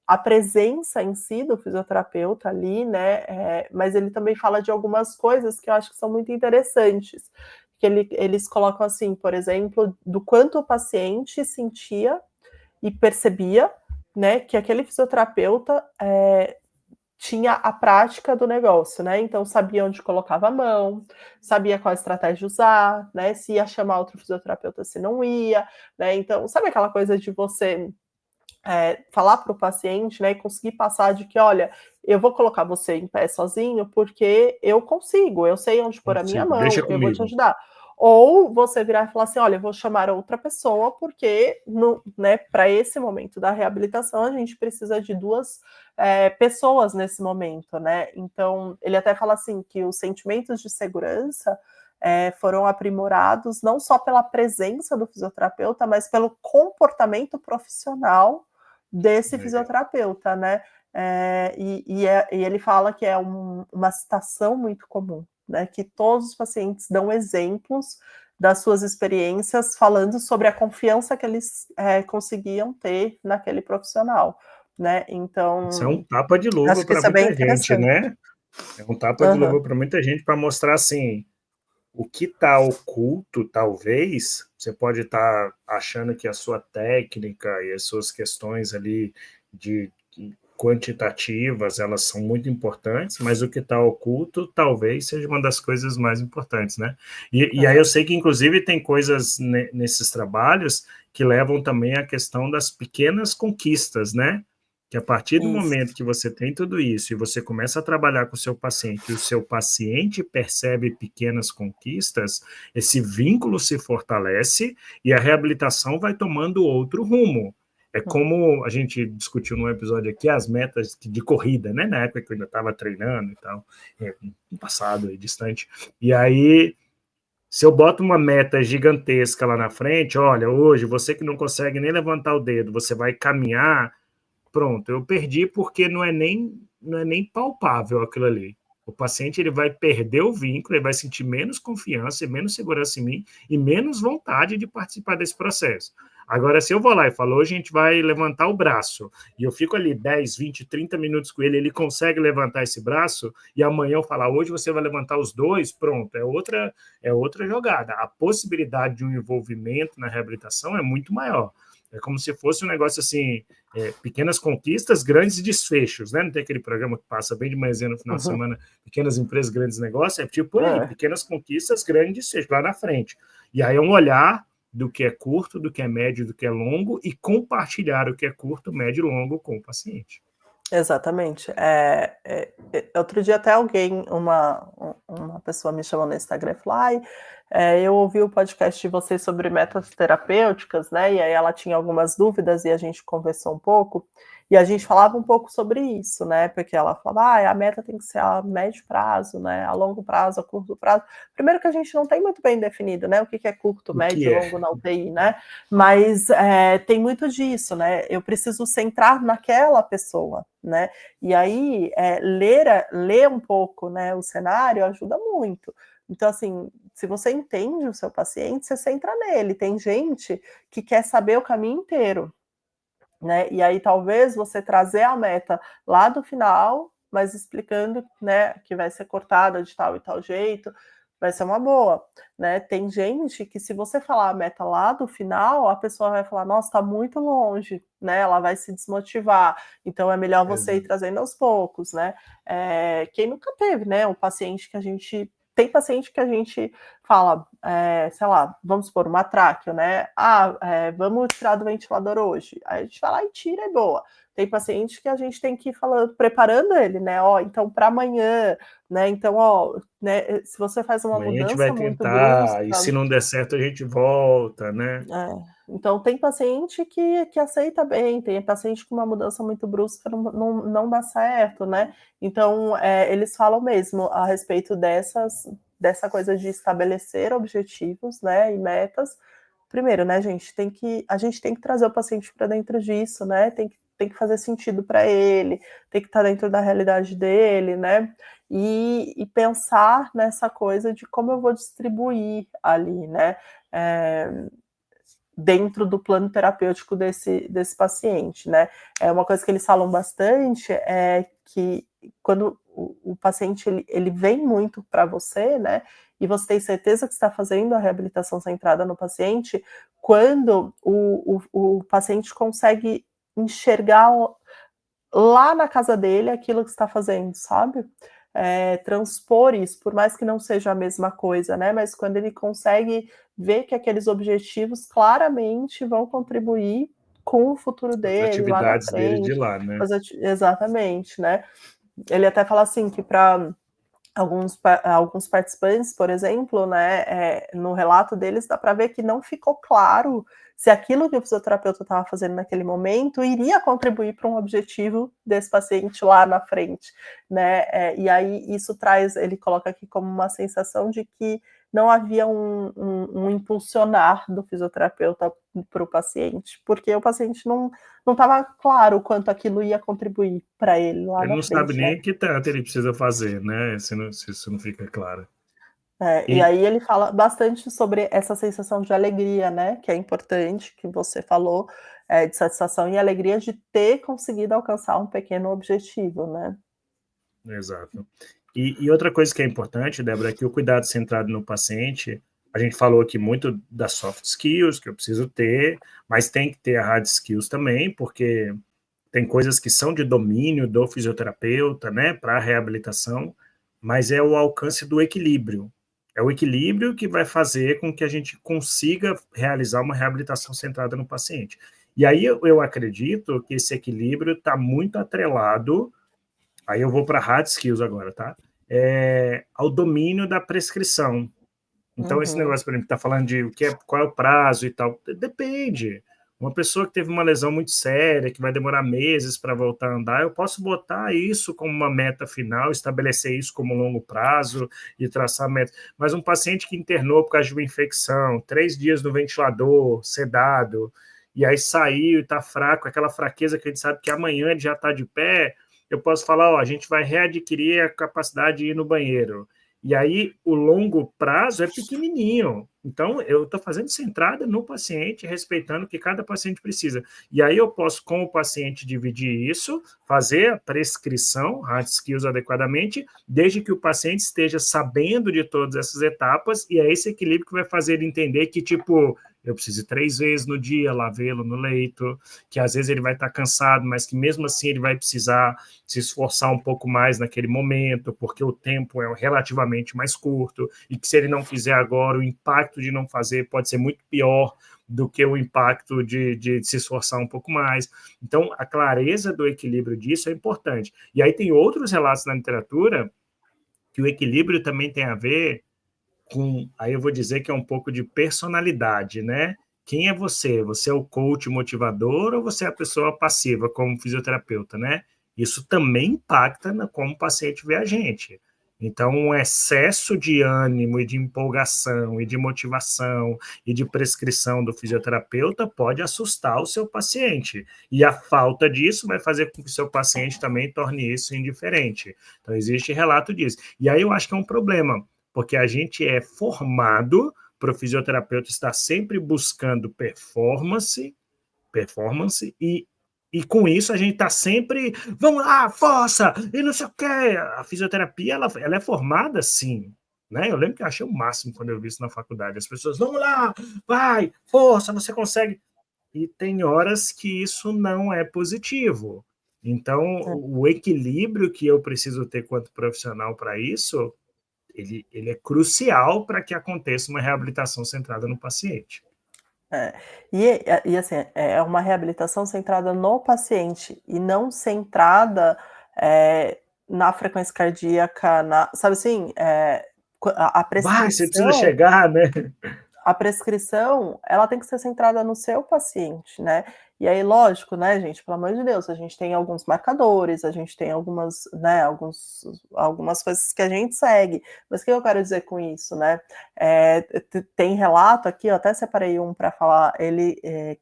[SPEAKER 1] a presença em si do fisioterapeuta ali, né, mas ele também fala de algumas coisas que eu acho que são muito interessantes, que eles colocam assim, por exemplo, do quanto o paciente sentia e percebia, né, que aquele fisioterapeuta, tinha a prática do negócio, né, então sabia onde colocava a mão, sabia qual estratégia usar, né, se ia chamar outro fisioterapeuta, se não ia, né, então sabe aquela coisa de você falar para o paciente, né, e conseguir passar de que, olha, eu vou colocar você em pé sozinho porque eu consigo, eu sei onde pôr a minha
[SPEAKER 2] Consigo. Deixa
[SPEAKER 1] mão, eu vou te
[SPEAKER 2] comigo.
[SPEAKER 1] ajudar. Ou você virar e falar assim, olha, eu vou chamar outra pessoa porque, né, para esse momento da reabilitação a gente precisa de duas pessoas nesse momento, né? Então ele até fala assim que os sentimentos de segurança foram aprimorados não só pela presença do fisioterapeuta, mas pelo comportamento profissional desse
[SPEAKER 2] Legal.
[SPEAKER 1] fisioterapeuta, né? E ele fala que é uma citação muito comum, né? Que todos os pacientes dão exemplos das suas experiências falando sobre a confiança que eles conseguiam ter naquele profissional, né?
[SPEAKER 2] Isso é um
[SPEAKER 1] Então,
[SPEAKER 2] tapa de luva
[SPEAKER 1] acho que
[SPEAKER 2] para
[SPEAKER 1] isso é bem
[SPEAKER 2] muita gente,
[SPEAKER 1] interessante.
[SPEAKER 2] né? É um tapa de luva
[SPEAKER 1] Aham.
[SPEAKER 2] para muita gente para mostrar assim, O que está oculto, talvez, você pode estar achando que a sua técnica e as suas questões ali de quantitativas, elas são muito importantes, mas o que está oculto talvez seja uma das coisas mais importantes, né? E aí eu sei que, inclusive, tem coisas nesses trabalhos que levam também à questão das pequenas conquistas, né? Que a partir do
[SPEAKER 1] Isso.
[SPEAKER 2] momento que você tem tudo isso e você começa a trabalhar com o seu paciente e o seu paciente percebe pequenas conquistas, esse vínculo se fortalece e a reabilitação vai tomando outro rumo. É como a gente discutiu num episódio aqui, as metas de corrida, né? Na época que eu ainda estava treinando e tal, no passado e distante. E aí, se eu boto uma meta gigantesca lá na frente, olha, hoje você que não consegue nem levantar o dedo, você vai caminhar. Pronto, eu perdi porque não é nem palpável aquilo ali. O paciente ele vai perder o vínculo, ele vai sentir menos confiança e menos segurança em mim e menos vontade de participar desse processo. Agora, se eu vou lá e falo, hoje a gente vai levantar o braço, e eu fico ali 10, 20, 30 minutos com ele, ele consegue levantar esse braço, e amanhã eu falar, hoje você vai levantar os dois, pronto, é outra jogada. A possibilidade de um envolvimento na reabilitação é muito maior. É como se fosse um negócio assim, pequenas conquistas, grandes desfechos, né? Não tem aquele programa que passa bem de manhã no final de semana, pequenas empresas, grandes negócios, é tipo por aí, pequenas conquistas, grandes desfechos lá na frente. E aí é um olhar do que é curto, do que é médio, do que é longo e compartilhar o que é curto, médio e longo com o paciente.
[SPEAKER 1] Exatamente. Outro dia até uma pessoa me chamou no Instagram e falou: "Ai, eu ouvi o podcast de vocês sobre metas terapêuticas, né, e aí ela tinha algumas dúvidas e a gente conversou um pouco, e a gente falava um pouco sobre isso, né, porque ela falava: "Ai, a meta tem que ser a médio prazo, né, a longo prazo, a curto prazo". Primeiro que a gente não tem muito bem definido, né, o que é curto,
[SPEAKER 2] O que
[SPEAKER 1] médio e
[SPEAKER 2] é?
[SPEAKER 1] longo na UTI, né, mas, tem muito disso, né, eu preciso centrar naquela pessoa, né, e aí, ler um pouco, né, o cenário ajuda muito. Então, assim, se você entende o seu paciente, você centra nele. Tem gente que quer saber o caminho inteiro, né? E aí talvez você trazer a meta lá do final, mas explicando, né, que vai ser cortada de tal e tal jeito, vai ser uma boa, né? Tem gente que se você falar a meta lá do final, a pessoa vai falar, nossa, tá muito longe, né? Ela vai se desmotivar. Então é melhor você ir
[SPEAKER 2] Exato.
[SPEAKER 1] trazendo aos poucos, né? Quem nunca teve, né? Um paciente que a gente tem paciente que a gente fala, sei lá, vamos supor, uma tráqueo, né? Vamos tirar do ventilador hoje. Aí a gente vai lá e tira, é boa. Tem paciente que a gente tem que ir falando, preparando ele, né? Ó, então para amanhã, né? Então, ó, né? Se você faz uma
[SPEAKER 2] Amanhã a gente vai
[SPEAKER 1] mudança muito
[SPEAKER 2] tentar, e
[SPEAKER 1] brusca,
[SPEAKER 2] se não der certo a gente volta, né?
[SPEAKER 1] então tem paciente que aceita bem, tem paciente com uma mudança muito brusca não dá certo, né? Então, eles falam mesmo a respeito dessa coisa de estabelecer objetivos, né, e metas. Primeiro, né, a gente tem que trazer o paciente para dentro disso, né? Tem que fazer sentido para ele, tem que estar dentro da realidade dele, né? E pensar nessa coisa de como eu vou distribuir ali, né? Dentro do plano terapêutico desse paciente, né? Uma coisa que eles falam bastante é que quando o paciente ele vem muito para você, né? E você tem certeza que está fazendo a reabilitação centrada no paciente, quando o paciente consegue enxergar lá na casa dele aquilo que está fazendo, sabe? Transpor isso, por mais que não seja a mesma coisa, né? Mas quando ele consegue ver que aqueles objetivos claramente vão contribuir com o futuro
[SPEAKER 2] As
[SPEAKER 1] dele lá na
[SPEAKER 2] atividades dele de
[SPEAKER 1] frente.
[SPEAKER 2] lá, né?
[SPEAKER 1] Exatamente, né? Ele até fala assim que para alguns participantes, por exemplo, né, no relato deles dá para ver que não ficou claro se aquilo que o fisioterapeuta estava fazendo naquele momento iria contribuir para um objetivo desse paciente lá na frente, né? E aí isso traz, ele coloca aqui como uma sensação de que não havia um impulsionar do fisioterapeuta para o paciente, porque o paciente não estava claro quanto aquilo ia contribuir para ele lá
[SPEAKER 2] Ele
[SPEAKER 1] na
[SPEAKER 2] não sabe
[SPEAKER 1] frente, né?
[SPEAKER 2] nem que tanto ele precisa fazer, né? Se isso não fica claro.
[SPEAKER 1] E
[SPEAKER 2] E,
[SPEAKER 1] aí ele fala bastante sobre essa sensação de alegria, né, que é importante, que você falou, de satisfação e alegria de ter conseguido alcançar um pequeno objetivo, né.
[SPEAKER 2] exato. E outra coisa que é importante, Débora, é que o cuidado centrado no paciente, a gente falou aqui muito das soft skills que eu preciso ter, mas tem que ter a hard skills também, porque tem coisas que são de domínio do fisioterapeuta, né, para a reabilitação, mas é o alcance do equilíbrio. É o equilíbrio que vai fazer com que a gente consiga realizar uma reabilitação centrada no paciente. E aí eu acredito que esse equilíbrio está muito atrelado, aí eu vou para hard skills agora, tá? Ao domínio da prescrição. Então, esse
[SPEAKER 1] Uhum.
[SPEAKER 2] negócio, por exemplo, está falando de qual é o prazo e tal, depende. Uma pessoa que teve uma lesão muito séria, que vai demorar meses para voltar a andar, eu posso botar isso como uma meta final, estabelecer isso como longo prazo e traçar meta. Mas um paciente que internou por causa de uma infecção, 3 dias no ventilador, sedado, e aí saiu e está fraco, aquela fraqueza que a gente sabe que amanhã ele já está de pé, eu posso falar, ó, a gente vai readquirir a capacidade de ir no banheiro. E aí o longo prazo é pequenininho. Então, eu estou fazendo centrada no paciente, respeitando o que cada paciente precisa. E aí eu posso, com o paciente, dividir isso, fazer a prescrição, hard skills adequadamente, desde que o paciente esteja sabendo de todas essas etapas, e é esse equilíbrio que vai fazer ele entender que, tipo, eu preciso ir 3 vezes no dia lá vê-lo no leito, que às vezes ele vai estar cansado, mas que mesmo assim ele vai precisar se esforçar um pouco mais naquele momento, porque o tempo é relativamente mais curto, e que se ele não fizer agora, o impacto de não fazer pode ser muito pior do que o impacto de se esforçar um pouco mais. Então, a clareza do equilíbrio disso é importante. E aí tem outros relatos na literatura que o equilíbrio também tem a ver com, aí eu vou dizer que é um pouco de personalidade, né? Quem é você? Você é o coach motivador ou você é a pessoa passiva, como fisioterapeuta, né? Isso também impacta na como o paciente vê a gente. Então, um excesso de ânimo e de empolgação e de motivação e de prescrição do fisioterapeuta pode assustar o seu paciente. E a falta disso vai fazer com que o seu paciente também torne isso indiferente. Então, existe relato disso. E aí eu acho que é um problema, porque a gente é formado para o fisioterapeuta estar sempre buscando performance e com isso a gente está sempre, vamos lá, força, e não sei o quê. A fisioterapia, ela é formada assim, né? Eu lembro que eu achei o máximo quando eu vi isso na faculdade. As pessoas, vamos lá, vai, força, você consegue. E tem horas que isso não é positivo. Então, o equilíbrio que eu preciso ter quanto profissional para isso, ele é crucial para que aconteça uma reabilitação centrada no paciente.
[SPEAKER 1] É. E assim, é uma reabilitação centrada no paciente e não centrada, na frequência cardíaca, sabe assim, a
[SPEAKER 2] Vai, você precisa
[SPEAKER 1] prescrição
[SPEAKER 2] chegar, né?
[SPEAKER 1] a prescrição, ela tem que ser centrada no seu paciente, né. E aí lógico, né, gente, pelo amor de Deus, a gente tem alguns marcadores, a gente tem algumas, né, algumas coisas que a gente segue, mas o que eu quero dizer com isso, né, tem relato aqui, eu até separei um para falar,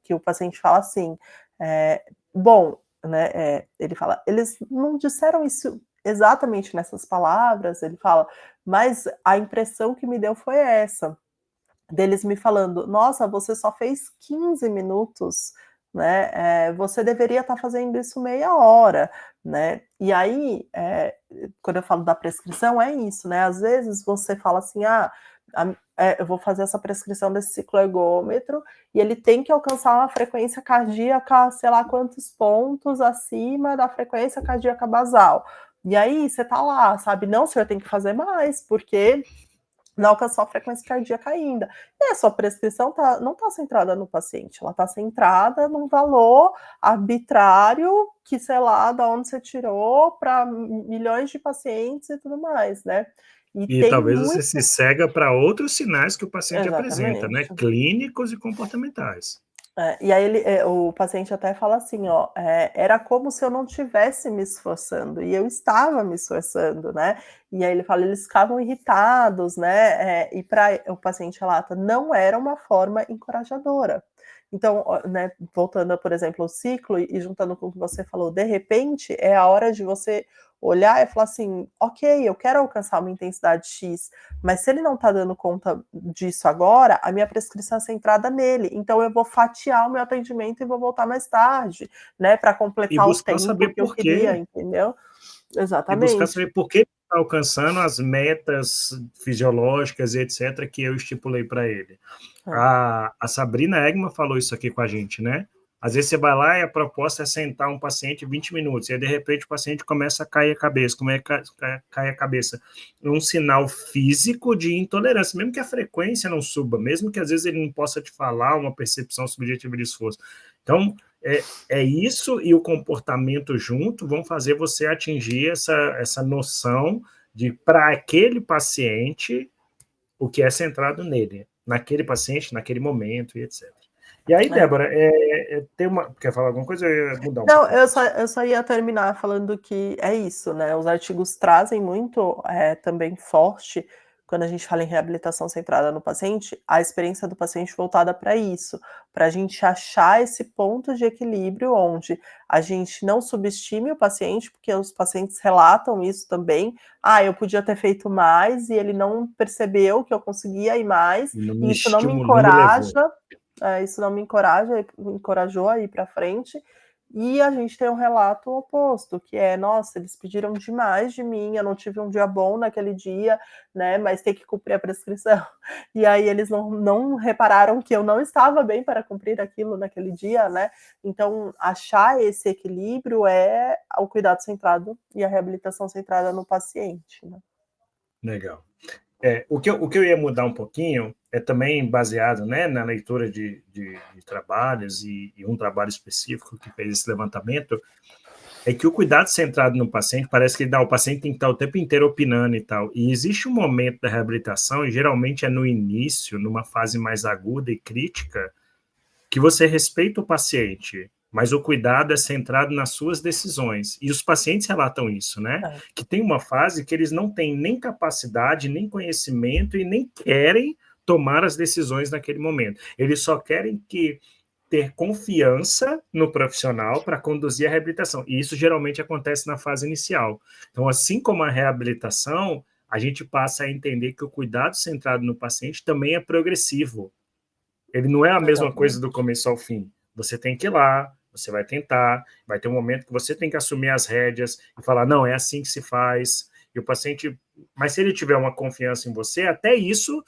[SPEAKER 1] que o paciente fala assim, bom, né, ele fala: "Eles não disseram isso exatamente nessas palavras", ele fala, "mas a impressão que me deu foi essa". Deles me falando: "Nossa, você só fez 15 minutos, né, você deveria estar fazendo isso meia hora", né. E aí, quando eu falo da prescrição, é isso, né, às vezes você fala assim: eu vou fazer essa prescrição desse cicloergômetro e ele tem que alcançar uma frequência cardíaca, sei lá quantos pontos acima da frequência cardíaca basal". E aí você tá lá, sabe: "Não, o senhor tem que fazer mais, porque não alcançou a frequência cardíaca ainda". E a sua prescrição não está centrada no paciente, ela está centrada num valor arbitrário que, sei lá, da onde você tirou para milhões de pacientes e tudo mais, né. E
[SPEAKER 2] E
[SPEAKER 1] tem
[SPEAKER 2] talvez você
[SPEAKER 1] muito
[SPEAKER 2] se cega para outros sinais que o paciente apresenta, né?
[SPEAKER 1] exatamente.
[SPEAKER 2] Clínicos e comportamentais.
[SPEAKER 1] E aí o paciente até fala assim, ó, era como se eu não tivesse me esforçando, e eu estava me esforçando, né. E aí ele fala, eles ficavam irritados, né, e para o paciente relata, não era uma forma encorajadora. Então, ó, né, voltando, por exemplo, ao ciclo e juntando com o que você falou, de repente é a hora de você olhar e falar assim: "Ok, eu quero alcançar uma intensidade X, mas se ele não está dando conta disso agora, a minha prescrição é centrada nele, então eu vou fatiar o meu atendimento e vou voltar mais tarde, né, para
[SPEAKER 2] E
[SPEAKER 1] completar o
[SPEAKER 2] buscar
[SPEAKER 1] tempo
[SPEAKER 2] saber
[SPEAKER 1] que eu
[SPEAKER 2] por
[SPEAKER 1] queria",
[SPEAKER 2] quê.
[SPEAKER 1] entendeu?
[SPEAKER 2] E buscar
[SPEAKER 1] Exatamente.
[SPEAKER 2] saber por que está alcançando as metas fisiológicas e etc. que eu estipulei para ele. A Sabrina Egman falou isso aqui com a gente, né? Às vezes você vai lá e a proposta é sentar um paciente 20 minutos, e aí de repente o paciente começa a cair a cabeça, cai a cabeça. É um sinal físico de intolerância, mesmo que a frequência não suba, mesmo que às vezes ele não possa te falar uma percepção subjetiva de esforço. Então, é isso e o comportamento junto vão fazer você atingir essa noção de, para aquele paciente, o que é centrado nele, naquele paciente, naquele momento, e etc. E aí, Débora, quer falar alguma coisa? Eu ia mudar um
[SPEAKER 1] Não,
[SPEAKER 2] pouco.
[SPEAKER 1] eu só ia terminar falando que é isso, né? Os artigos trazem muito também forte, quando a gente fala em reabilitação centrada no paciente, a experiência do paciente voltada para isso, para a gente achar esse ponto de equilíbrio onde a gente não subestime o paciente, porque os pacientes relatam isso também. Ah, eu podia ter feito mais e ele não percebeu que eu conseguia ir mais, e isso não me encoraja. Isso não me encorajou a ir para frente. E a gente tem um relato oposto, que é, nossa, eles pediram demais de mim, eu não tive um dia bom naquele dia, né, mas tem que cumprir a prescrição. E aí eles não repararam que eu não estava bem para cumprir aquilo naquele dia, né? Então, achar esse equilíbrio é o cuidado centrado e a reabilitação centrada no paciente, né?
[SPEAKER 2] Legal. O que eu ia mudar um pouquinho é também baseado, né, na leitura de trabalhos e um trabalho específico que fez esse levantamento, é que o cuidado centrado no paciente parece que o paciente tem que estar o tempo inteiro opinando e tal. E existe um momento da reabilitação, e geralmente é no início, numa fase mais aguda e crítica, que você respeita o paciente, mas o cuidado é centrado nas suas decisões. E os pacientes relatam isso, né? Que tem uma fase que eles não têm nem capacidade, nem conhecimento e nem querem tomar as decisões naquele momento. Eles só querem ter confiança no profissional para conduzir a reabilitação. E isso geralmente acontece na fase inicial. Então, assim como a reabilitação, a gente passa a entender que o cuidado centrado no paciente também é progressivo. Ele não é a mesma coisa do começo ao fim. Você tem que ir lá, você vai tentar, vai ter um momento que você tem que assumir as rédeas e falar, não, é assim que se faz. E o paciente... Mas se ele tiver uma confiança em você, até isso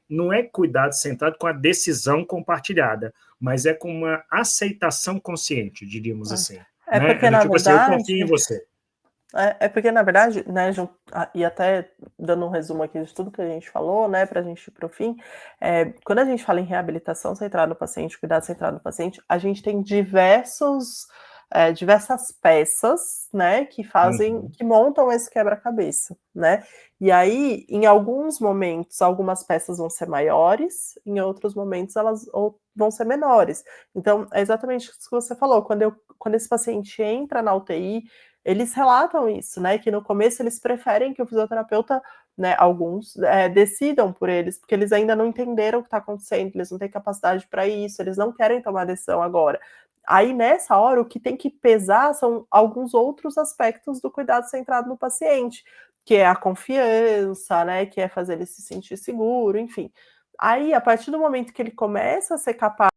[SPEAKER 2] não é cuidado centrado com a decisão compartilhada, mas é com uma aceitação consciente, diríamos assim. Né?
[SPEAKER 1] Porque,
[SPEAKER 2] do
[SPEAKER 1] na
[SPEAKER 2] tipo assim, eu
[SPEAKER 1] verdade...
[SPEAKER 2] confio em você.
[SPEAKER 1] porque, na verdade, né, e até dando um resumo aqui de tudo que a gente falou, né, para a gente ir para o fim, quando a gente fala em reabilitação centrada no paciente, cuidado centrado no paciente, a gente tem diversas peças, né, que montam esse quebra-cabeça, né? E aí, em alguns momentos, algumas peças vão ser maiores, em outros momentos elas vão ser menores. Então, é exatamente isso que você falou. Quando esse paciente entra na UTI, eles relatam isso, né? Que no começo eles preferem que o fisioterapeuta, né, alguns, decidam por eles, porque eles ainda não entenderam o que está acontecendo, eles não têm capacidade para isso, eles não querem tomar decisão agora. Aí, nessa hora, o que tem que pesar são alguns outros aspectos do cuidado centrado no paciente, que é a confiança, né? Que é fazer ele se sentir seguro, enfim. Aí, a partir do momento que ele começa a ser capaz,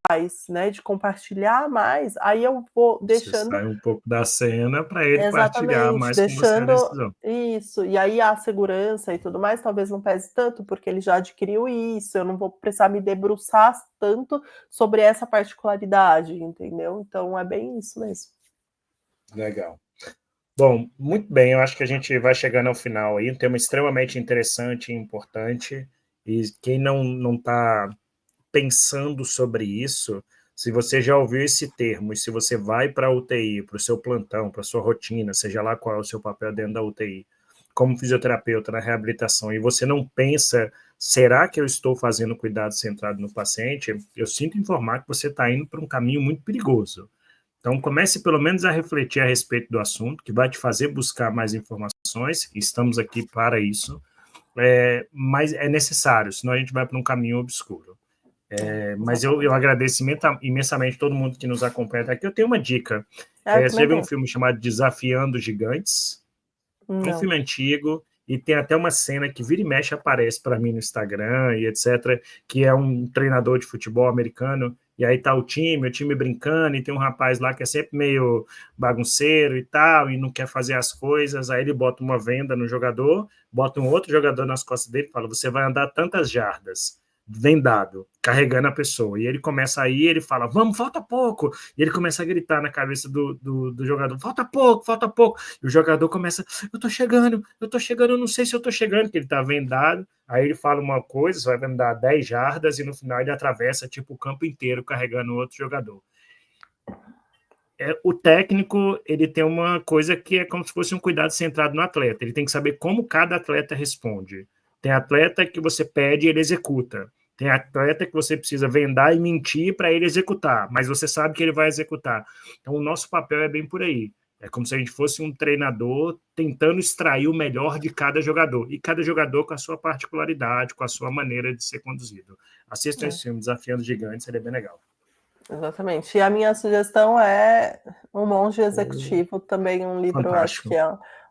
[SPEAKER 1] né, de compartilhar mais, aí eu vou deixando...
[SPEAKER 2] Você sai um pouco da cena para ele partilhar
[SPEAKER 1] Exatamente,
[SPEAKER 2] mais com você a
[SPEAKER 1] deixando
[SPEAKER 2] decisão.
[SPEAKER 1] isso. E aí a segurança e tudo mais talvez não pese tanto, porque ele já adquiriu isso, eu não vou precisar me debruçar tanto sobre essa particularidade, entendeu? Então é bem isso mesmo.
[SPEAKER 2] Legal. Bom, muito bem, eu acho que a gente vai chegando ao final aí, um tema extremamente interessante e importante, e quem não está pensando sobre isso, se você já ouviu esse termo, e se você vai para a UTI, para o seu plantão, para a sua rotina, seja lá qual é o seu papel dentro da UTI, como fisioterapeuta na reabilitação, e você não pensa, será que eu estou fazendo cuidado centrado no paciente? Eu sinto informar que você está indo para um caminho muito perigoso. Então, comece pelo menos a refletir a respeito do assunto, que vai te fazer buscar mais informações, estamos aqui para isso, mas é necessário, senão a gente vai para um caminho obscuro. Mas eu agradeço imensamente todo mundo que nos acompanha aqui. Eu tenho uma dica. Você já viu um filme chamado Desafiando Gigantes? É um filme antigo, e tem até uma cena que vira e mexe aparece para mim no Instagram e etc., que é um treinador de futebol americano, e aí tá o time brincando, e tem um rapaz lá que é sempre meio bagunceiro e tal, e não quer fazer as coisas, aí ele bota uma venda no jogador, bota um outro jogador nas costas dele e fala, você vai andar tantas jardas, vendado, carregando a pessoa, e ele começa aí, ele fala, vamos, falta pouco, e ele começa a gritar na cabeça do jogador, falta pouco, e o jogador começa, eu tô chegando, eu não sei se eu tô chegando, porque ele tá vendado, aí ele fala uma coisa, você vai andar 10 jardas, e no final ele atravessa, tipo, o campo inteiro, carregando outro jogador. O técnico, ele tem uma coisa que é como se fosse um cuidado centrado no atleta, ele tem que saber como cada atleta responde. Tem atleta que você pede e ele executa. Tem atleta que você precisa vendar e mentir para ele executar, mas você sabe que ele vai executar. Então, o nosso papel é bem por aí. É como se a gente fosse um treinador tentando extrair o melhor de cada jogador, e cada jogador com a sua particularidade, com a sua maneira de ser conduzido. Assistam esse filme, Desafiando Gigantes, ele é bem legal.
[SPEAKER 1] Exatamente. E a minha sugestão é O Monge Executivo, também um livro,
[SPEAKER 2] Fantástico.
[SPEAKER 1] acho que é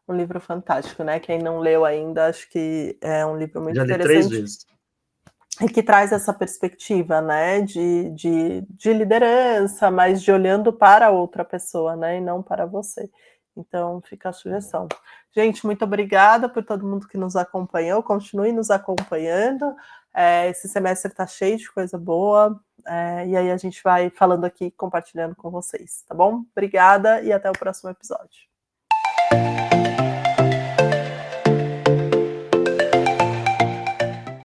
[SPEAKER 1] um livro fantástico, né? Quem não leu ainda, acho que é um livro muito
[SPEAKER 2] Já li
[SPEAKER 1] interessante.
[SPEAKER 2] 3 vezes.
[SPEAKER 1] E que traz essa perspectiva, né, de liderança, mas de olhando para outra pessoa, né, e não para você. Então, fica a sugestão. Gente, muito obrigada por todo mundo que nos acompanhou, continue nos acompanhando. Esse semestre está cheio de coisa boa, e aí a gente vai falando aqui, compartilhando com vocês, tá bom? Obrigada e até o próximo episódio.